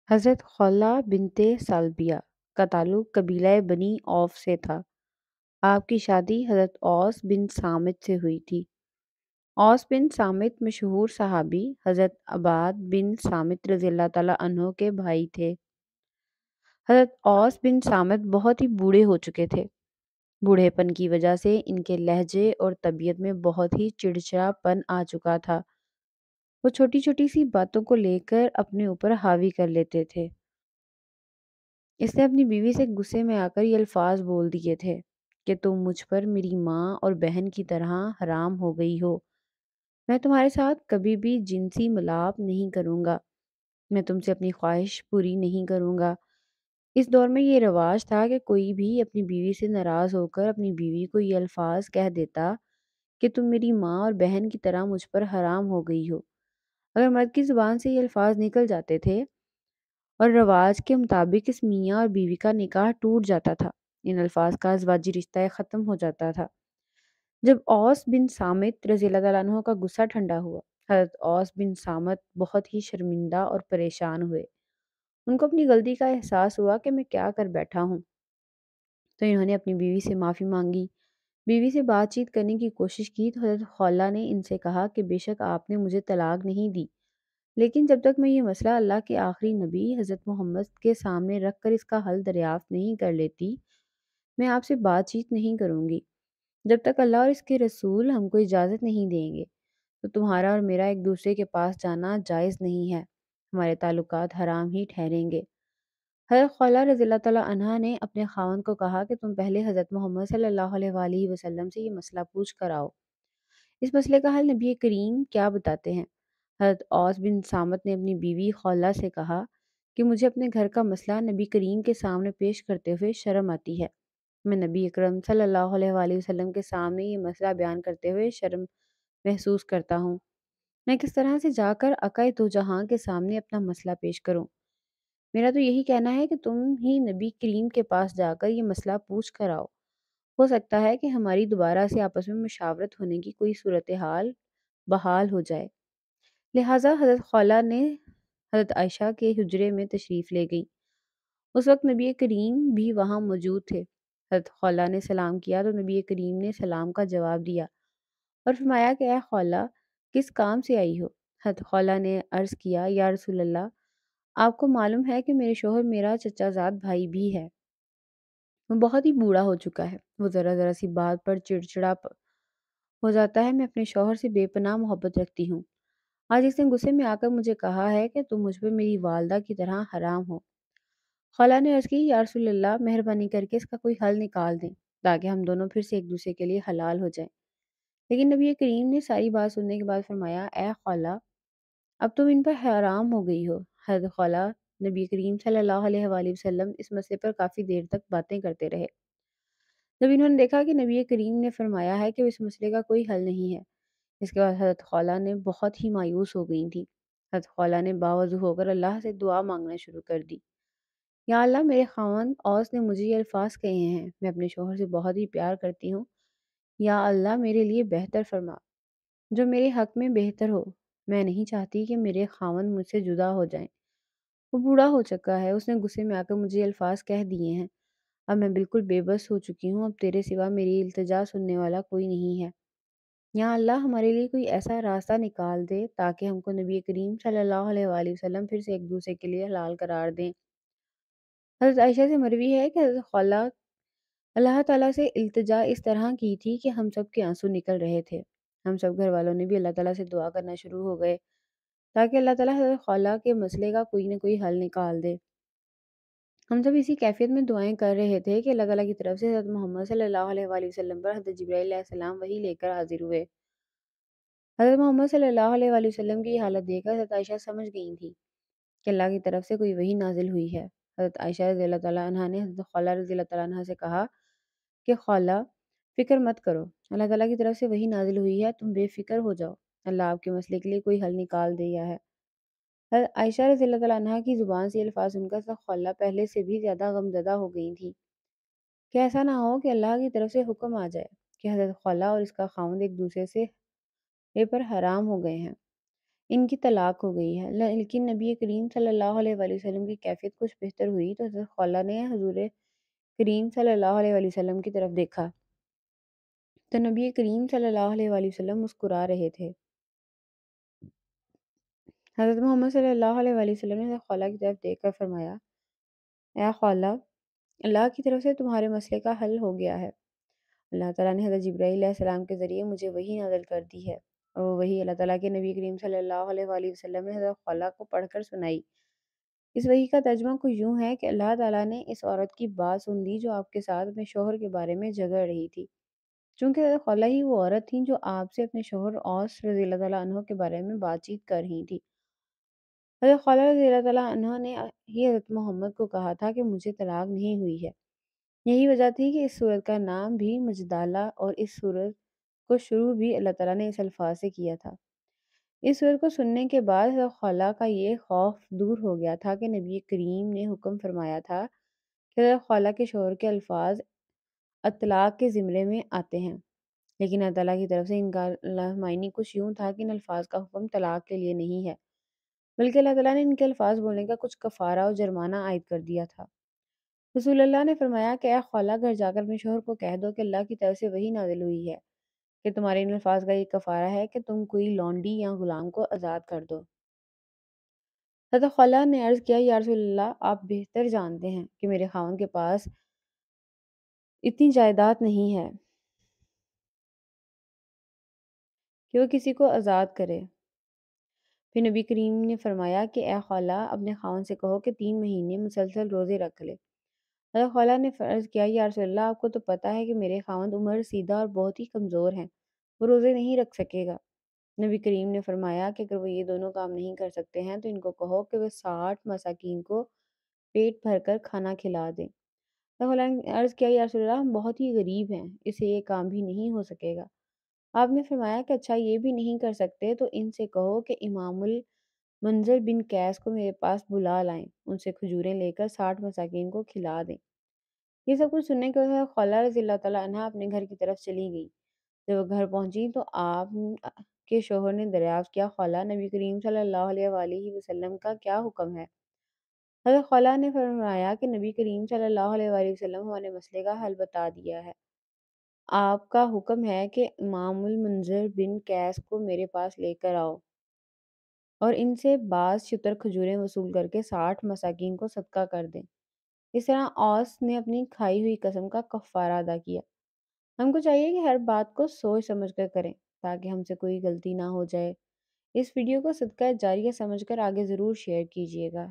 حضرت خولہ بنت سالبیہ کا تعلق قبیلہ بنی اوف سے تھا۔ آپ کی شادی حضرت اوس بن صامت سے ہوئی تھی۔ اوس بن صامت مشہور صحابی حضرت عباد بن صامت رضی اللہ تعالیٰ عنہ کے بھائی تھے۔ حضرت اوس بن صامت بہت ہی بوڑھے ہو چکے تھے۔ بوڑھے پن کی وجہ سے ان کے لہجے اور طبیعت میں بہت ہی چڑچڑا پن آ چکا تھا۔ وہ چھوٹی چھوٹی سی باتوں کو لے کر اپنے اوپر حاوی کر لیتے تھے۔ اس نے اپنی بیوی سے غصے میں آ کر یہ الفاظ بول دیے تھے کہ تم مجھ پر میری ماں اور بہن کی طرح حرام ہو گئی ہو۔ میں تمہارے ساتھ کبھی بھی جنسی ملاپ نہیں کروں گا۔ میں تم سے اپنی خواہش پوری نہیں کروں گا۔ اس دور میں یہ رواج تھا کہ کوئی بھی اپنی بیوی سے ناراض ہو کر اپنی بیوی کو یہ الفاظ کہہ دیتا کہ تم میری ماں اور بہن کی طرح مجھ پر حرام ہو گئی ہو۔ اگر مرد کی زبان سے یہ الفاظ نکل جاتے تھے اور رواج کے مطابق اس میاں اور بیوی کا نکاح ٹوٹ جاتا تھا، ان الفاظ کا ازواجی رشتہ ختم ہو جاتا تھا۔ جب اوس بن صامت رضی اللہ تعالیٰ عنہ کا غصہ ٹھنڈا ہوا، حضرت اوس بن صامت بہت ہی شرمندہ اور پریشان ہوئے۔ ان کو اپنی غلطی کا احساس ہوا کہ میں کیا کر بیٹھا ہوں، تو انہوں نے اپنی بیوی سے معافی مانگی۔ بیوی سے بات چیت کرنے کی کوشش کی تو حضرت خولہ نے ان سے کہا کہ بے شک آپ نے مجھے طلاق نہیں دی، لیکن جب تک میں یہ مسئلہ اللہ کے آخری نبی حضرت محمد کے سامنے رکھ کر اس کا حل دریافت نہیں کر لیتی، میں آپ سے بات چیت نہیں کروں گی۔ جب تک اللہ اور اس کے رسول ہم کو اجازت نہیں دیں گے تو تمہارا اور میرا ایک دوسرے کے پاس جانا جائز نہیں ہے، ہمارے تعلقات حرام ہی ٹھہریں گے۔ حضرت خولہ رضی اللہ تعالیٰ عنہا نے اپنے خاوند کو کہا کہ تم پہلے حضرت محمد صلی اللہ علیہ وآلہ وسلم سے یہ مسئلہ پوچھ کر آؤ، اس مسئلے کا حل نبی کریم کیا بتاتے ہیں۔ حضرت اوس بن صامت نے اپنی بیوی خولہ سے کہا کہ مجھے اپنے گھر کا مسئلہ نبی کریم کے سامنے پیش کرتے ہوئے شرم آتی ہے۔ میں نبی اکرم صلی اللہ علیہ وآلہ وسلم کے سامنے یہ مسئلہ بیان کرتے ہوئے شرم محسوس کرتا ہوں۔ میں کس طرح سے جا کر آقائے دو جہاں کے سامنے اپنا مسئلہ پیش کروں؟ میرا تو یہی کہنا ہے کہ تم ہی نبی کریم کے پاس جا کر یہ مسئلہ پوچھ کر آؤ۔ ہو سکتا ہے کہ ہماری دوبارہ سے آپس میں مشاورت ہونے کی کوئی صورتحال بحال ہو جائے۔ لہٰذا حضرت خولہ نے حضرت عائشہ کے حجرے میں تشریف لے گئی۔ اس وقت نبی کریم بھی وہاں موجود تھے۔ حضرت خولہ نے سلام کیا تو نبی کریم نے سلام کا جواب دیا اور فرمایا کہ اے خولہ، کس کام سے آئی ہو؟ حضرت خولہ نے عرض کیا، یا رسول اللہ، آپ کو معلوم ہے کہ میرے شوہر میرا چچا زاد بھائی بھی ہے۔ وہ بہت ہی بوڑھا ہو چکا ہے۔ وہ ذرا ذرا سی بات پر چڑچڑا ہو جاتا ہے۔ میں اپنے شوہر سے بے پناہ محبت رکھتی ہوں۔ آج اس نے غصے میں آ کر مجھے کہا ہے کہ تم مجھ پہ میری والدہ کی طرح حرام ہو۔ خالہ نے عرض کی، یا رسول اللہ، مہربانی کر کے اس کا کوئی حل نکال دیں تاکہ ہم دونوں پھر سے ایک دوسرے کے لیے حلال ہو جائیں۔ لیکن نبی کریم نے ساری بات سننے کے بعد فرمایا، اے خالہ، اب تم ان پر حرام ہو گئی ہو۔ حضرت خالہ نبی کریم صلی اللہ علیہ وآلہ وسلم اس مسئلے پر کافی دیر تک باتیں کرتے رہے۔ جب انہوں نے دیکھا کہ نبی کریم نے فرمایا ہے کہ اس مسئلے کا کوئی حل نہیں ہے، اس کے بعد حضرت خالہ نے بہت ہی مایوس ہو گئی تھی۔ حضرت خالہ نے باوضو ہو کر اللہ سے دعا مانگنا شروع کر دی، یا اللہ، میرے خاوند اوس نے مجھے یہ الفاظ کہے ہیں، میں اپنے شوہر سے بہت ہی پیار کرتی ہوں، یا اللہ میرے لیے بہتر فرما، جو میرے حق میں بہتر ہو۔ میں نہیں چاہتی کہ میرے خاوند مجھ سے جدا ہو جائیں۔ وہ بوڑھا ہو چکا ہے، اس نے غصے میں آ کر مجھے یہ الفاظ کہہ دیے ہیں۔ اب میں بالکل بے بس ہو چکی ہوں، اب تیرے سوا میری التجا سننے والا کوئی نہیں ہے۔ یا اللہ، ہمارے لیے کوئی ایسا راستہ نکال دے تاکہ ہم کو نبی کریم صلی اللہ علیہ وآلہ وسلم پھر سے ایک دوسرے کے لیے حلال قرار دیں۔ حضرت عائشہ سے مروی ہے کہ حضرت خولہ اللہ تعالیٰ سے التجا اس طرح کی تھی کہ ہم سب کے آنسو نکل رہے تھے۔ ہم سب گھر والوں نے بھی اللہ تعالیٰ سے دعا کرنا شروع ہو گئے تاکہ اللہ تعالیٰ حضرت خولہ کے مسئلے کا کوئی نہ کوئی حل نکال دے۔ ہم سب اسی کیفیت میں دعائیں کر رہے تھے کہ اللہ تعالیٰ کی طرف سے حضرت محمد صلی اللہ علیہ وآلہ وسلم پر حضرت جبرائیل علیہ السلام وحی لے کر حاضر ہوئے۔ حضرت محمد صلی اللہ علیہ وآلہ وسلم کی یہ حالت دیکھ کر حضرت عائشہ سمجھ گئی تھی کہ اللہ کی طرف سے کوئی وحی نازل ہوئی ہے۔ حضرت عائشہ رضی اللہ تعالیٰ عنہا نے حضرت خولہ رضی اللہ تعالیٰ عنہ سے کہا کہ خولہ، فکر مت کرو، اللہ تعالیٰ کی طرف سے وحی نازل ہوئی ہے، تم بے فکر ہو جاؤ، اللہ آپ کے مسئلے کے لیے کوئی حل نکال دیا ہے۔ حضرت عائشہ رضی اللہ تعالیٰ عنہا کی زبان سے یہ الفاظ سن کر حضرت خولہ پہلے سے بھی زیادہ غمزدہ ہو گئی تھیں کہ ایسا نہ ہو کہ اللہ کی طرف سے حکم آ جائے کہ حضرت خولہ اور اس کا خاوند ایک دوسرے سے پر حرام ہو گئے ہیں۔ ان کی طلاق ہو گئی ہے۔ لیکن نبی کریم صلی اللہ علیہ وآلہ وسلم کی کیفیت کچھ بہتر ہوئی تو حضرت خولہ نے حضور کریم صلی اللہ علیہ وآلہ وسلم کی طرف دیکھا تو نبی کریم صلی اللہ علیہ وآلہ وسلم مسکرا رہے تھے۔ حضرت محمد صلی اللہ علیہ وآلہ وسلم نے حضرت خولہ کی طرف دیکھ کر فرمایا، اے خولہ، اللہ کی طرف سے تمہارے مسئلے کا حل ہو گیا ہے۔ اللہ تعالیٰ نے حضرت جبرائیل علیہ السلام کے ذریعے مجھے وحی نازل کر دی ہے، اور وہ وحی اللہ تعالیٰ کے نبی کریم صلی اللہ علیہ وآلہ وسلم نے حضرت خولہ کو پڑھ کر سنائی۔ اس وحی کا ترجمہ کچھ یوں ہے کہ اللہ تعالیٰ نے اس عورت کی بات سن لی جو آپ کے ساتھ اپنے شوہر کے بارے میں جھگڑ رہی تھی، چونکہ حضرت خولہ ہی وہ عورت تھیں جو آپ سے اپنے شوہر اوس رضی اللہ تعالیٰ عنہ کے بارے میں بات چیت کر رہی تھی۔ حضرت خولہ رضی اللہ تعالیٰ عنہ نے ہی حضرت محمد کو کہا تھا کہ مجھے طلاق نہیں ہوئی ہے۔ یہی وجہ تھی کہ اس سورت کا نام بھی مجدالہ اور اس سورت کو شروع بھی اللہ تعالیٰ نے اس الفاظ سے کیا تھا۔ اس سورت کو سننے کے بعد حضرت خولہ کا یہ خوف دور ہو گیا تھا کہ نبی کریم نے حکم فرمایا تھا کہ حضرت خولہ کے شوہر کے الفاظ اطلاق کے زمرے میں آتے ہیں، لیکن اللہ تعالیٰ کی طرف سے ان کا معنی کچھ یوں تھا کہ ان الفاظ کا حکم طلاق کے لیے نہیں ہے، بلکہ اللہ تعالیٰ نے ان کے الفاظ بولنے کا کچھ کفارہ اور جرمانہ عائد کر دیا تھا۔ رسول اللہ نے فرمایا کہ اے خولہ، گھر جا کر اپنے شوہر کو کہہ دو کہ اللہ کی طرف سے وحی نازل ہوئی ہے کہ تمہارے ان الفاظ کا یہ کفارہ ہے کہ تم کوئی لونڈی یا غلام کو آزاد کر دو۔ حضرت خولہ نے عرض کیا، یا رسول اللہ، آپ بہتر جانتے ہیں کہ میرے خاوند کے پاس اتنی جائیداد نہیں ہے کہ وہ کسی کو آزاد کرے۔ پھر نبی کریم نے فرمایا کہ اے خولہ، اپنے خاوند سے کہو کہ 3 مہینے مسلسل روزے رکھ لے۔ حضرت خولہ نے عرض کیا، یا رسول اللہ، آپ کو تو پتہ ہے کہ میرے خاوند عمر رسیدہ اور بہت ہی کمزور ہیں، وہ روزے نہیں رکھ سکے گا۔ نبی کریم نے فرمایا کہ اگر وہ یہ دونوں کام نہیں کر سکتے ہیں تو ان کو کہو کہ وہ 60 مساکین کو پیٹ بھر کر کھانا کھلا دیں۔ حضرت خولہ نے عرض کیا، یا رسول اللہ، ہم بہت ہی غریب ہیں، اس سے یہ کام بھی نہیں ہو سکے گا۔ آپ نے فرمایا کہ اچھا، یہ بھی نہیں کر سکتے تو ان سے کہو کہ امام المنذر بن قیس کو میرے پاس بلا لائیں، ان سے کھجوریں لے کر 60 مساکین کو کھلا دیں۔ یہ سب کچھ سننے کے بعد خولہ رضی اللہ تعالیٰ عنہا اپنے گھر کی طرف چلی گئی۔ جب وہ گھر پہنچی تو آپ کے شوہر نے دریافت کیا، خولہ، نبی کریم صلی اللہ علیہ وآلہ وسلم کا کیا حکم ہے؟ حضرت خولہ نے فرمایا کہ نبی کریم صلی اللہ علیہ وآلہ وسلم ہمارے مسئلے کا حل بتا دیا ہے۔ آپ کا حکم ہے کہ امام المنذر بن قیس کو میرے پاس لے کر آؤ اور ان سے بعض شتر کھجوریں وصول کر کے 60 مساکین کو صدقہ کر دیں۔ اس طرح اوس نے اپنی کھائی ہوئی قسم کا کفارہ ادا کیا۔ ہم کو چاہیے کہ ہر بات کو سوچ سمجھ کر کریں تاکہ ہم سے کوئی غلطی نہ ہو جائے۔ اس ویڈیو کو صدقہ جاریہ سمجھ کر آگے ضرور شیئر کیجیے گا۔